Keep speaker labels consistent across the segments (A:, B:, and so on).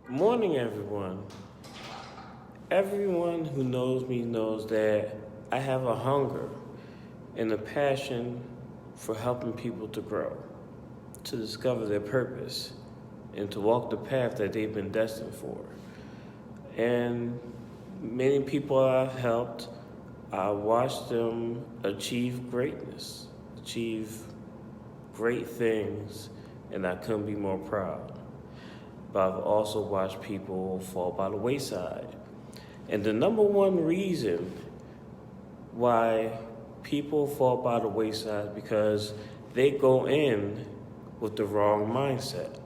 A: Morning, everyone. Everyone who knows me knows that I have a hunger and a passion for helping people to grow, to discover their purpose, and to walk the path that they've been destined for. And many people I've helped, I watched them achieve greatness, achieve great things, and I couldn't be more proud. But I've also watched people fall by the wayside. And the number one reason why people fall by the wayside is because they go in with the wrong mindset.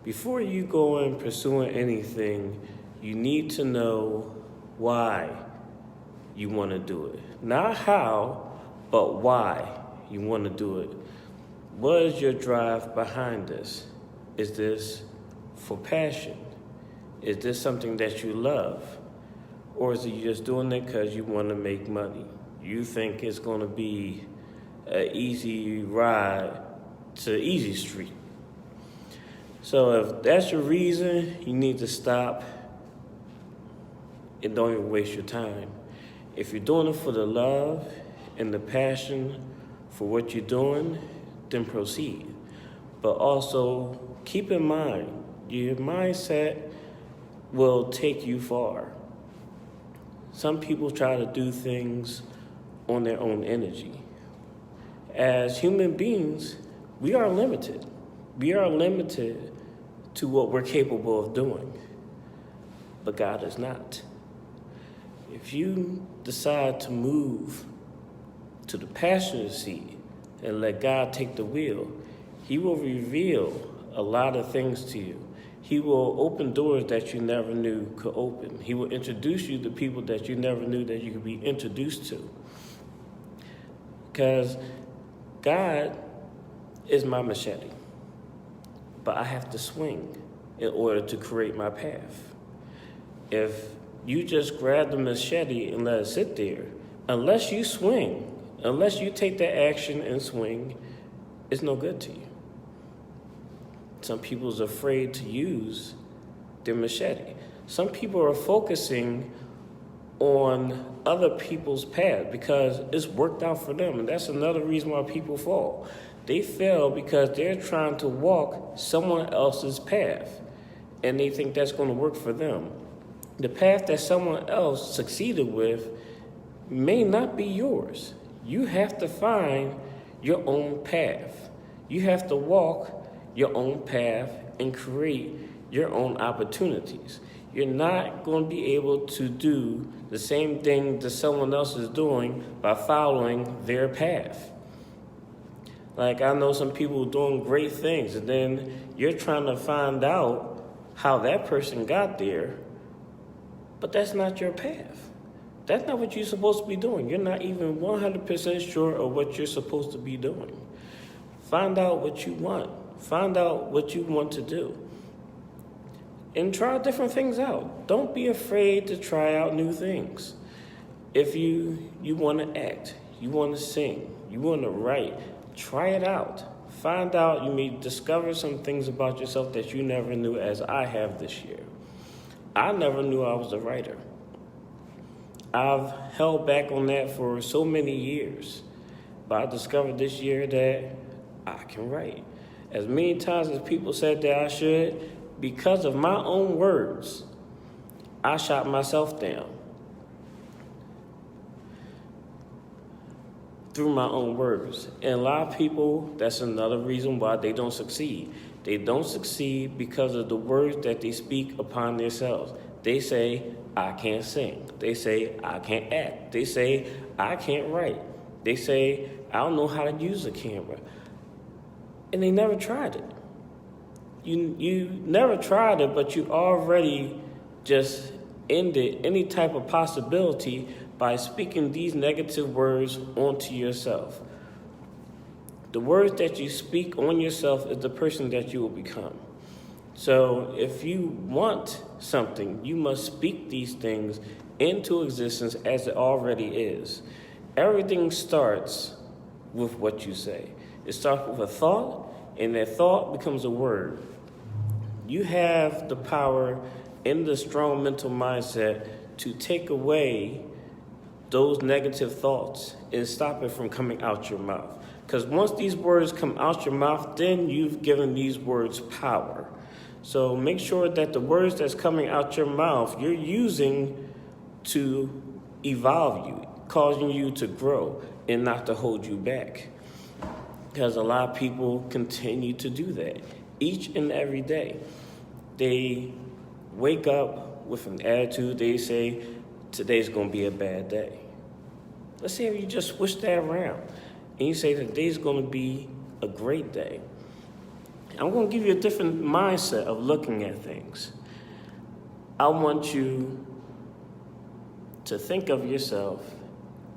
A: Before you go in pursuing anything, you need to know why you want to do it. Not how, but why you want to do it. What is your drive behind this? Is this for passion? Is this something that you love? Or is it you just doing it because you want to make money? You think it's going to be an easy ride to Easy Street. So if that's your reason, you need to stop and don't even waste your time. If you're doing it for the love and the passion for what you're doing, then proceed. But also keep in mind, your mindset will take you far. Some people try to do things on their own energy. As human beings, we are limited. We are limited to what we're capable of doing. But God is not. If you decide to move to the passenger seat and let God take the wheel, He will reveal a lot of things to you. He will open doors that you never knew could open. He will introduce you to people that you never knew that you could be introduced to. Because God is my machete, but I have to swing in order to create my path. If you just grab the machete and let it sit there, unless you swing, unless you take that action and swing, it's no good to you. Some people's afraid to use their machete. Some people are focusing on other people's path because it's worked out for them. And that's another reason why people fall. They fail because they're trying to walk someone else's path. And they think that's going to work for them. The path that someone else succeeded with may not be yours. You have to find your own path. You have to walk your own path and create your own opportunities. You're not going to be able to do the same thing that someone else is doing by following their path. Like, I know some people doing great things, and then you're trying to find out how that person got there, but that's not your path. That's not what you're supposed to be doing. You're not even 100% sure of what you're supposed to be doing. Find out what you want. Find out what you want to do. And try different things out. Don't be afraid to try out new things. If you want to act, you want to sing, you want to write, try it out. Find out, you may discover some things about yourself that you never knew, as I have this year. I never knew I was a writer. I've held back on that for so many years. But I discovered this year that I can write. As many times as people said that I should, because of my own words, I shot myself down. Through my own words. And a lot of people, that's another reason why they don't succeed. They don't succeed because of the words that they speak upon themselves. They say, I can't sing. They say, I can't act. They say, I can't write. They say, I don't know how to use a camera. And they never tried it. You never tried it, but you already just ended any type of possibility by speaking these negative words onto yourself. The words that you speak on yourself is the person that you will become. So if you want something, you must speak these things into existence as it already is. Everything starts with what you say. It starts with a thought, and that thought becomes a word. You have the power in the strong mental mindset to take away those negative thoughts and stop it from coming out your mouth. Because once these words come out your mouth, then you've given these words power. So make sure that the words that's coming out your mouth, you're using to evolve you, causing you to grow and not to hold you back. Because a lot of people continue to do that each and every day. They wake up with an attitude. They say, today's going to be a bad day. Let's say if you just switch that around and you say today's going to be a great day. I'm going to give you a different mindset of looking at things. I want you to think of yourself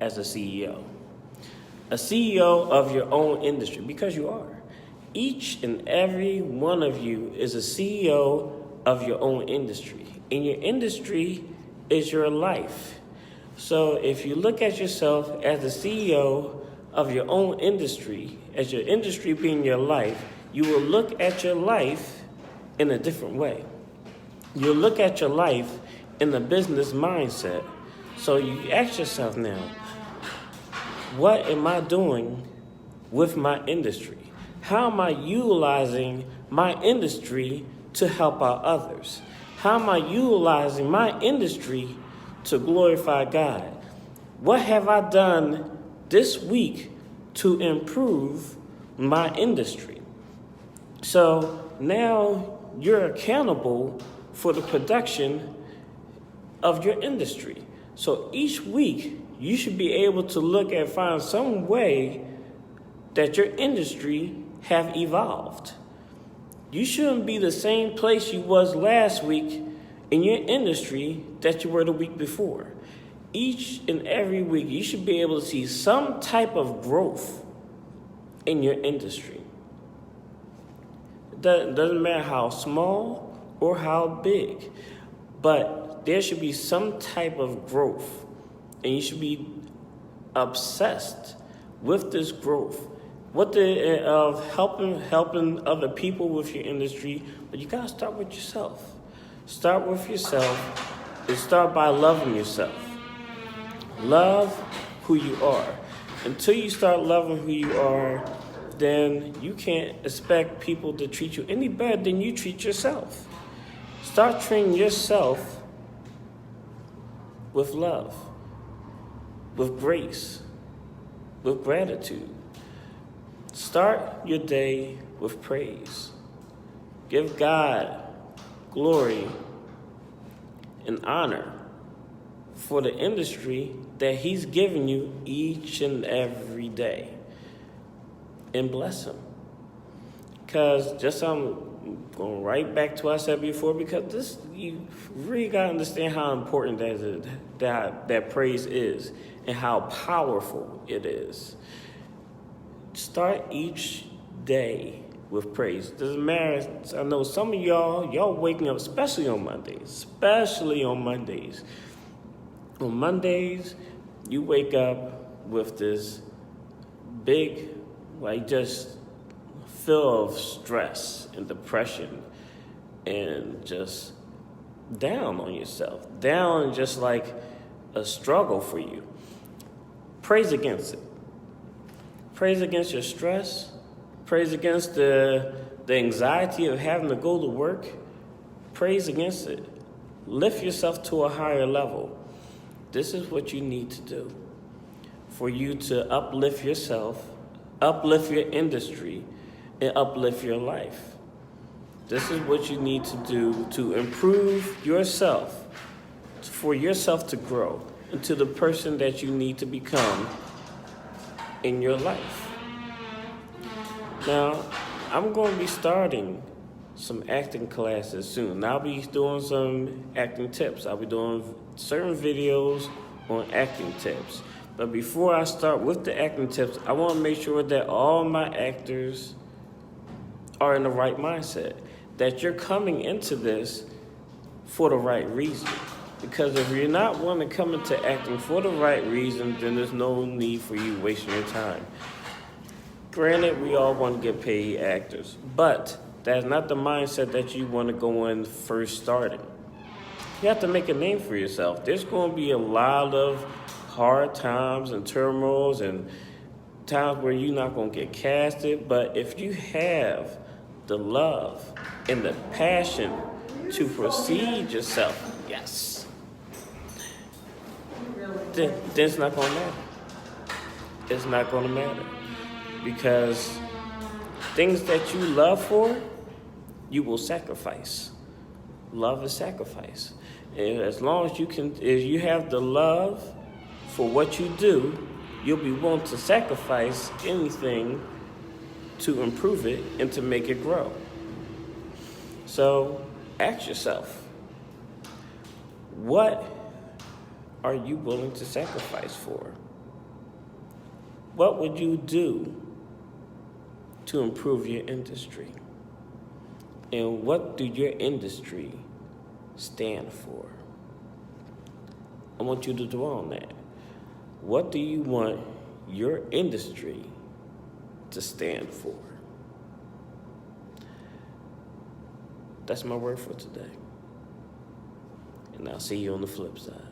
A: as a CEO. A CEO of your own industry, because you are. Each and every one of you is a CEO of your own industry. And your industry is your life. So if you look at yourself as the CEO of your own industry, as your industry being your life, you will look at your life in a different way. You'll look at your life in a business mindset. So you ask yourself now, what am I doing with my industry? How am I utilizing my industry to help out others? How am I utilizing my industry to glorify God? What have I done this week to improve my industry? So now you're accountable for the production of your industry. So each week you should be able to look and find some way that your industry have evolved. You shouldn't be the same place you was last week in your industry that you were the week before. Each and every week, you should be able to see some type of growth in your industry. It doesn't matter how small or how big, but there should be some type of growth, and you should be obsessed with this growth. Of helping other people with your industry, but you gotta start with yourself. Start with yourself and start by loving yourself. Love who you are. Until you start loving who you are, then you can't expect people to treat you any better than you treat yourself. Start treating yourself with love, with grace, with gratitude. Start your day with praise. Give God glory and honor for the industry that He's given you each and every day. And bless Him. Because I'm going right back to what I said before, because you really got to understand how important that praise is and how powerful it is. Start each day with praise. Doesn't matter. I know some of y'all waking up, especially on Mondays. On Mondays, you wake up with this big, just feel of stress and depression and just down on yourself. Down and just like a struggle for you. Praise against it. Praise against your stress. Praise against the anxiety of having to go to work. Praise against it. Lift yourself to a higher level. This is what you need to do for you to uplift yourself, uplift your industry, and uplift your life. This is what you need to do to improve yourself, for yourself to grow into the person that you need to become in your life. Now, I'm going to be starting some acting classes soon. I'll be doing some acting tips. I'll be doing certain videos on acting tips. But before I start with the acting tips, I want to make sure that all my actors are in the right mindset, that you're coming into this for the right reason. Because if you're not wanting to come into acting for the right reason, then there's no need for you wasting your time. Granted, we all want to get paid actors, but That's not the mindset that you want to go in first starting. You have to make a name for yourself. There's going to be a lot of hard times and turmoils and times where you're not going to get casted. But if you have the love and the passion to proceed yourself, yes, then it's not going to matter. It's not going to matter. Because things that you love for, you will sacrifice. Love is sacrifice. And as long as if you have the love for what you do, you'll be willing to sacrifice anything to improve it and to make it grow. So ask yourself, what are you willing to sacrifice for? What would you do to improve your industry? And what do your industry stand for? I want you to dwell on that. What do you want your industry to stand for? That's my word for today. And I'll see you on the flip side.